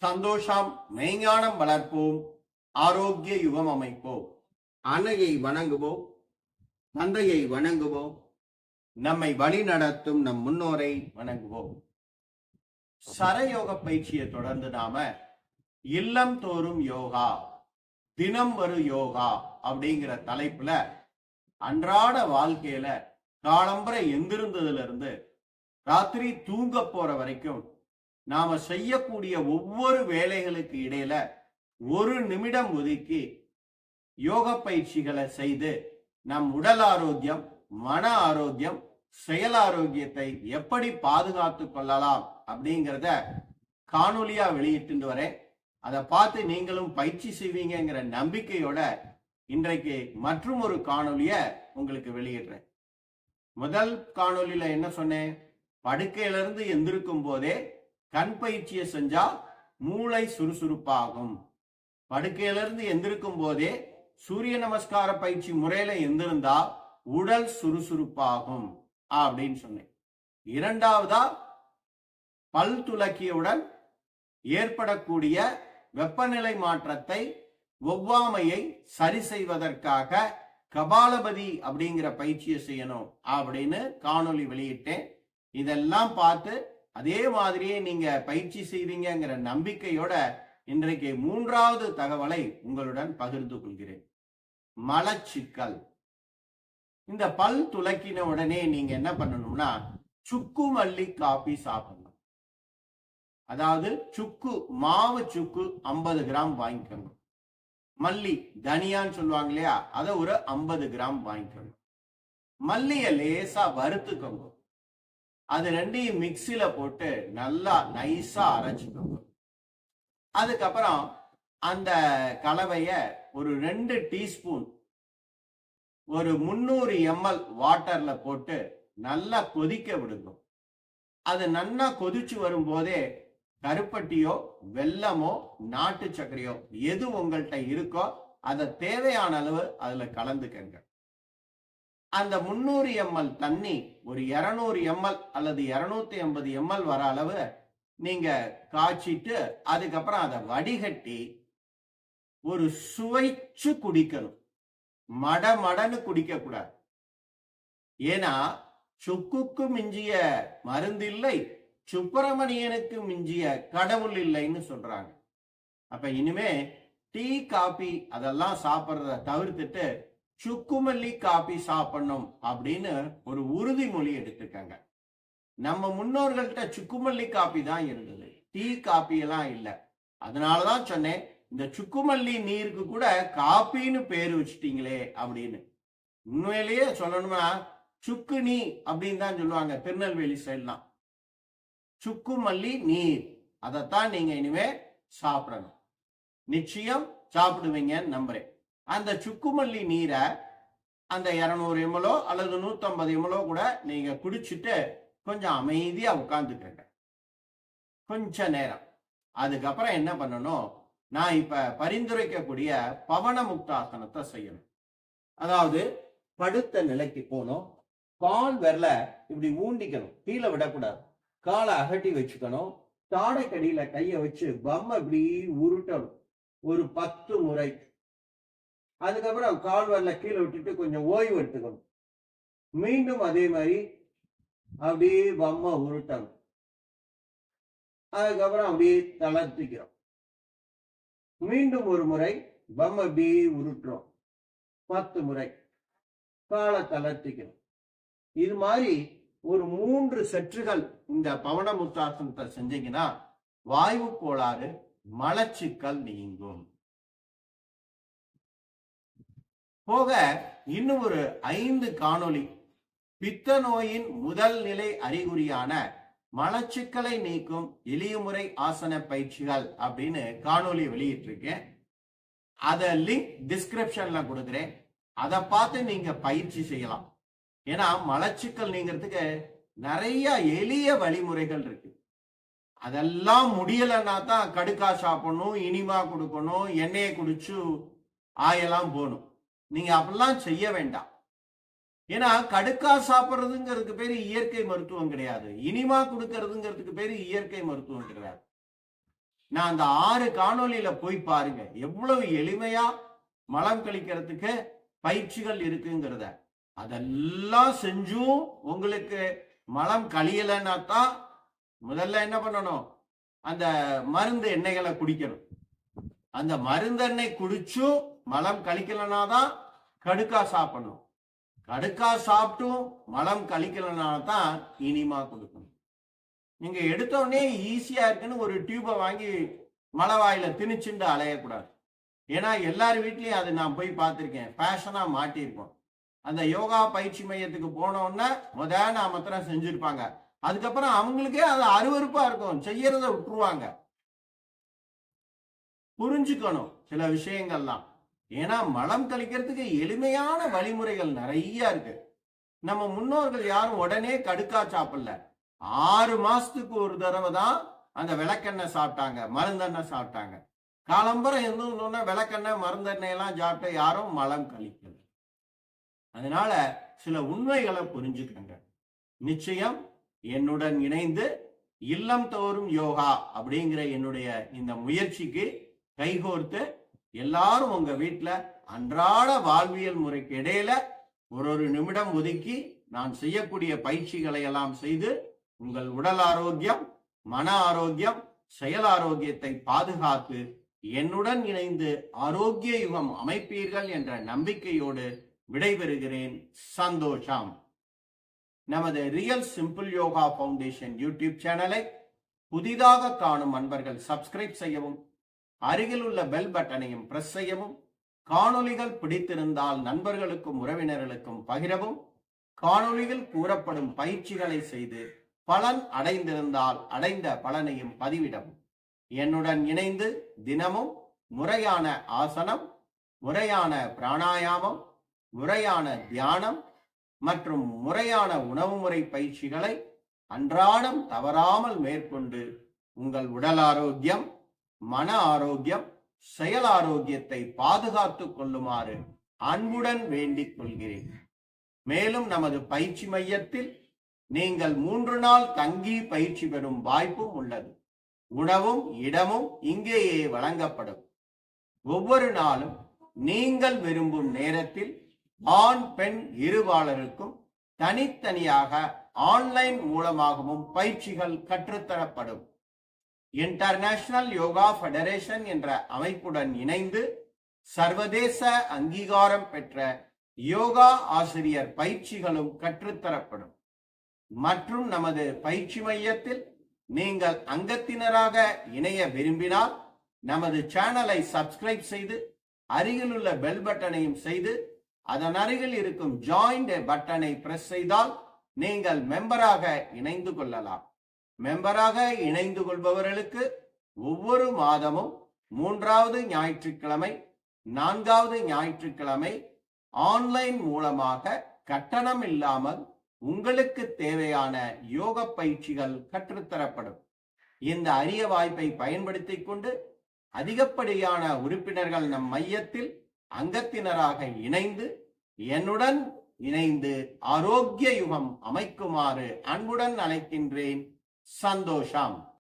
சந்தோஷம் மெய்ஞானம் வளர்ப்போம், ஆரோக்கிய யுகம் அமைப்போம். அன்னையை வணங்குவோம், தந்தையை வணங்குவோம், நம்மை வழி நடத்தும் நம் முன்னோரை வணங்குவோம். சரயோக பயிற்சியை தொடர்ந்து நாம இல்லம் தோறும் யோகா, தினம் வரும் யோகா அப்படிங்கிற தலைப்புல அன்றாட வாழ்க்கையில காலம்பரை எந்திருந்ததுல இருந்து ராத்திரி தூங்க போற வரைக்கும் நாம செய்யக்கூடிய ஒவ்வொரு வேலைகளுக்கு இடையில ஒரு நிமிடம் ஒதுக்கி யோக பயிற்சிகளை செய்து நம் உடல் ஆரோக்கியம், மன ஆரோக்கியம், செயல் ஆரோக்கியத்தை எப்படி பாதுகாத்து கொள்ளலாம் அப்படிங்கிறத காணொலியா வெளியிட்டு வரேன். அதை பார்த்து நீங்களும் பயிற்சி செய்வீங்கிற நம்பிக்கையோட இன்றைக்கு மற்றும் ஒரு காணொலிய உங்களுக்கு வெளியிடுறேன். முதல் காணொலியில என்ன சொன்னேன்? படுக்கையிலிருந்து எந்திருக்கும் போதே கண் பயிற்சியை செஞ்சா மூளை சுறுசுறுப்பாகும். படுக்கையிலிருந்து எந்திருக்கும் போதே சூரிய நமஸ்கார பயிற்சி முறையில எந்திருந்தா உடல் சுறுசுறுப்பாகும் அப்படின்னு சொன்னேன். இரண்டாவதா, பல் துலக்கியவுடன் ஏற்படக்கூடிய வெப்பநிலை மாற்றத்தை, ஒவ்வாமையை சரி செய்வதற்காக கபாலபதி அப்படிங்கிற பயிற்சியை செய்யணும் அப்படின்னு காணொலி வெளியிட்டேன். இதெல்லாம் பார்த்து அதே மாதிரியே நீங்க பயிற்சி செய்வீங்கிற நம்பிக்கையோட இன்றைக்கு மூன்றாவது தகவலை உங்களுடன் பகிர்ந்து கொள்கிறேன். மலச்சிக்கல். இந்த பல் துலக்கின உடனே நீங்க என்ன பண்ணணும்னா சுக்கு மல்லி காபி சாப்பிடணும். அதாவது சுக்கு, மாவு சுக்கு 50 கிராம் வாங்கிக்கணும். மல்லி, தனியான்னு சொல்லுவாங்க இல்லையா, அதை ஒரு 50 கிராம் வாங்கிக்கணும். மல்லிய லேசா வறுத்துக்கோங்க. அது ரெண்டையும் மிக்சியில போட்டு நல்லா நைஸா அரைச்சுக்கோங்க. அதுக்கப்புறம் அந்த கலவைய ஒரு 2 டீஸ்பூன் ஒரு 300 ml வாட்டர்ல போட்டு நல்லா கொதிக்க விடுங்க. அது நல்லா கொதிச்சு வரும்போதே கருப்பட்டியோ வெல்லமோ நாட்டு சர்க்கரையோ எது உங்கள்கிட்ட இருக்கோ அதை தேவையான அளவு அதுல கலந்துக்கங்க. அந்த 300 ml தண்ணி ஒரு 200 ml அல்லது 250 ml வர அளவு நீங்க காய்ச்சிட்டு அதுக்கப்புறம் அதை வடிகட்டி ஒரு சுவைச்சு குடிக்கணும். மடன்னு குடிக்க கூடாது. ஏன்னா சுக்குக்கு மிஞ்சிய மருந்து இல்லை, சுப்பிரமணியனுக்கு மிஞ்சிய கடவுள் இல்லைன்னு சொல்றாங்க. அப்ப இனிமே டீ, காபி அதெல்லாம் சாப்பிட்றத தவிர்த்துட்டு சுக்குமல்லி காபி சாப்பிடணும் அப்படின்னு ஒரு உறுதிமொழி எடுத்துக்கங்க. நம்ம முன்னோர்கள்ட்ட சுக்குமல்லி காபி தான் இருந்தது, டீ காபி எல்லாம் இல்லை. அதனாலதான் சொன்னேன், இந்த சுக்குமல்லி நீருக்கு கூட காப்பின்னு பேரு வச்சுட்டீங்களே அப்படின்னு. உண்மையிலேயே சொல்லணும்னா சுக்கு நீ அப்படின்னு தான் சொல்லுவாங்க திருநெல்வேலி சைட்லாம். சுக்குமல்லி நீர், அதைத்தான் நீங்க இனிமே சாப்பிடணும். நிச்சயம் சாப்பிடுவீங்கன்னு நம்புறேன். அந்த சுக்குமல்லி நீரை அந்த 200 ml அல்லது 150 ml கூட நீங்க குடிச்சிட்டு கொஞ்சம் அமைதியா உட்கார்ந்துக்கங்க கொஞ்ச நேரம். அதுக்கப்புறம் என்ன பண்ணணும், நான் இப்ப பரிந்துரைக்கக்கூடிய பவன முக்தாசனத்தை செய்யணும். அதாவது படுத்த நிலைக்கு போகணும், கால் விரல இப்படி ஊண்டிக்கணும், கீழே விடக்கூடாது, காலை அகட்டி வச்சுக்கணும், தாடைக்கடியில கைய வச்சு பம்ம இப்படி உருட்டணும் ஒரு 10 முறை. அதுக்கப்புறம் கால் வரல கீழே விட்டுட்டு கொஞ்சம் ஓய்வு எடுத்துக்கணும். மீண்டும் அதே மாதிரி அப்படியே பம்ம உருட்டணும். அதுக்கப்புறம் அப்படியே தளர்த்திக்கிறோம். மீண்டும் ஒரு முறை பம்ம அப்படியே உருட்டுறோம் 10 முறை. காலை தளர்த்திக்கிறோம். இது மாதிரி ஒரு 3 செட்டுகள் இந்த பவன முக்தாசனத்தை செஞ்சீங்கன்னா வாயு கோளாறு, மலச்சிக்கல் நீங்கும். போக இன்னும் ஒரு 5 காணொளி பித்த நோயின் முதல் நிலை அறிகுறியான மலச்சிக்கலை நீக்கும் எளிய முறை ஆசன பயிற்சிகள் அப்படின்னு காணொளி வெளியிட்டிருக்கேன். அத லிங்க் டிஸ்கிரிப்ஷன்ல கொடுக்குறேன். அதை பார்த்து நீங்க பயிற்சி செய்யலாம். ஏன்னா மலச்சிக்கல் நீங்கிறதுக்கு நிறைய எளிய வழிமுறைகள் இருக்கு. அதெல்லாம் முடியலன்னா தான் கடுக்கா சாப்பிடணும், இனிமா கொடுக்கணும், எண்ணெயை குடிச்சு ஆயெல்லாம் போகணும். நீங்க அப்படிலாம் செய்ய வேண்டாம். ஏன்னா கடுக்கா சாப்பிட்றதுங்கிறதுக்கு பேரு இயற்கை மருத்துவம் கிடையாது, இனிமா கொடுக்கறதுங்கிறதுக்கு பேரு இயற்கை மருத்துவம் கிடையாது. நான் அந்த 6 காணொளியில போய் பாருங்க, எவ்வளவு எளிமையா மலம் கழிக்கிறதுக்கு பயிற்சிகள் இருக்குங்கிறத. அதெல்லாம் செஞ்சும் உங்களுக்கு மலம் கழியலைன்னா தான் முதல்ல என்ன பண்ணணும், அந்த மருந்து எண்ணெய்களை குடிக்கணும். அந்த மருந்தெண்ணெய் குடிச்சும் மலம் கழிக்கலனா தான் கடுக்கா சாப்பிடணும். கடுக்கா சாப்பிட்டும் மலம் கழிக்கலனா தான் இனிமா கொடுக்கணும். நீங்க எடுத்த உடனே ஈஸியா இருக்குன்னு ஒரு டியூபை வாங்கி மலவாயில திணிச்சுட்டு அலையக்கூடாது. ஏன்னா எல்லார் வீட்லயும் அது நான் போய் பார்த்திருக்கேன், ஃபேஷனா மாட்டியிருப்போம். அந்த யோகா பயிற்சி மையத்துக்கு போனோன்னா மாத்திரம் செஞ்சிருப்பாங்க. அதுக்கப்புறம் அவங்களுக்கே அது அருவருப்பா இருக்கும், செய்யறத விட்டுருவாங்க. புரிஞ்சுக்கணும் சில விஷயங்கள்லாம். ஏன்னா மலம் கழிக்கிறதுக்கு எளிமையான வழிமுறைகள் நிறைய இருக்கு. நம்ம முன்னோர்கள் யாரும் உடனே கடுக்கா சாப்பிடல. 6 மாசத்துக்கு ஒரு தடவை தான் அந்த விளக்கெண்ணெய் சாப்பிட்டாங்க, மருந்தெண்ணெய் சாப்பிட்டாங்க. காலம்பரம் இருந்தோம்னா விளக்கெண்ணெய் மருந்தெண்ணெய் எல்லாம் சாப்பிட்ட யாரும் மலம் கழிக்கல. அதனால சில உண்மைகளை புரிஞ்சுக்கங்க. நிச்சயம் என்னுடன் இணைந்து இல்லம் தோறும் யோகா அப்படிங்கிற என்னுடைய இந்த முயற்சிக்கு கைகோர்த்து எல்லாரும் உங்க வீட்டுல அன்றாட வாழ்வியல் முறைக்கு இடையில ஒரு நிமிடம் ஒதுக்கி நான் செய்யக்கூடிய பயிற்சிகளை எல்லாம் செய்து உங்கள் உடல் ஆரோக்கியம், மன ஆரோக்கியம், செயல் ஆரோக்கியத்தை பாதுகாத்து என்னுடன் இணைந்து ஆரோக்கிய யுகம் அமைப்பீர்கள் என்ற நம்பிக்கையோடு விடைபெறுகிறேன். சந்தோஷம். நமது real simple yoga foundation YouTube சேனலை புதிதாக காணும் அன்பர்கள் சப்ஸ்கிரைப் செய்யவும், அருகில் உள்ள பெல் பட்டனையும் பிரஸ் செய்யவும், காணொளிகள் பிடித்திருந்தால் நண்பர்களுக்கும் உறவினர்களுக்கும் பகிரவும், காணொளிகள் கூறப்படும் பயிற்சிகளை செய்து பலன் அடைந்திருந்தால் அடைந்த பலனையும் பதிவிடவும். என்னுடன் இணைந்து தினமும் முறையான ஆசனம், முறையான பிராணாயாமம், முறையான தியானம் மற்றும் முறையான உணவு முறை பயிற்சிகளை அன்றாடம் தவறாமல் மேற்கொண்டு உங்கள் உடல் ஆரோக்கியம், மன ஆரோக்கியம், செயல் ஆரோக்கியத்தை பாதுகாத்துக் கொள்ளுமாறு அன்புடன் வேண்டிக் கொள்கிறேன். மேலும் நமது பயிற்சி மையத்தில் நீங்கள் 3 நாள் தங்கி பயிற்சி பெறும் வாய்ப்பும் உள்ளது. உணவும் இடமும் இங்கேயே வழங்கப்படும். ஒவ்வொரு நாளும் நீங்கள் விரும்பும் நேரத்தில் ஆண் பெண் இருபாலருக்கும் தனித்தனியாக ஆன்லைன் மூலமாகவும் பயிற்சிகள் கற்றுத்தரப்படும். இன்டர்நேஷனல் யோகா ஃபெடரேஷன் என்ற அமைப்புடன் இணைந்து சர்வதேச அங்கீகாரம் பெற்ற யோகா ஆசிரியர் பயிற்சிகளும் கற்றுத்தரப்படும். மற்றும் நமது பயிற்சி மையத்தில் நீங்கள் அங்கத்தினராக இணைய விரும்பினால் நமது சேனலை சப்ஸ்கிரைப் செய்து அருகில் உள்ள பெல் பட்டனையும் செய்து அதன் அருகில் இருக்கும் ஜாயின் பட்டனை பிரஸ் செய்தால் நீங்கள் மெம்பராக இணைந்து கொள்ளலாம். மெம்பராக இணைந்து கொள்பவர்களுக்கு ஒவ்வொரு மாதமும் 3வது ஞாயிற்றுக்கிழமை, 4வது ஞாயிற்றுக்கிழமை ஆன்லைன் மூலமாக கட்டணம் இல்லாமல் உங்களுக்கு தேவையான யோக பயிற்சிகள் கற்றுத்தரப்படும். இந்த அரிய வாய்ப்பை பயன்படுத்திக் கொண்டு அதிகப்படியான உறுப்பினர்கள் நம் மையத்தில் அங்கத்தினராக இணைந்து என்னுடன் இணைந்து ஆரோக்கிய யுகம் அமைக்குமாறு அன்புடன் அழைக்கின்றேன். சந்தோஷம்.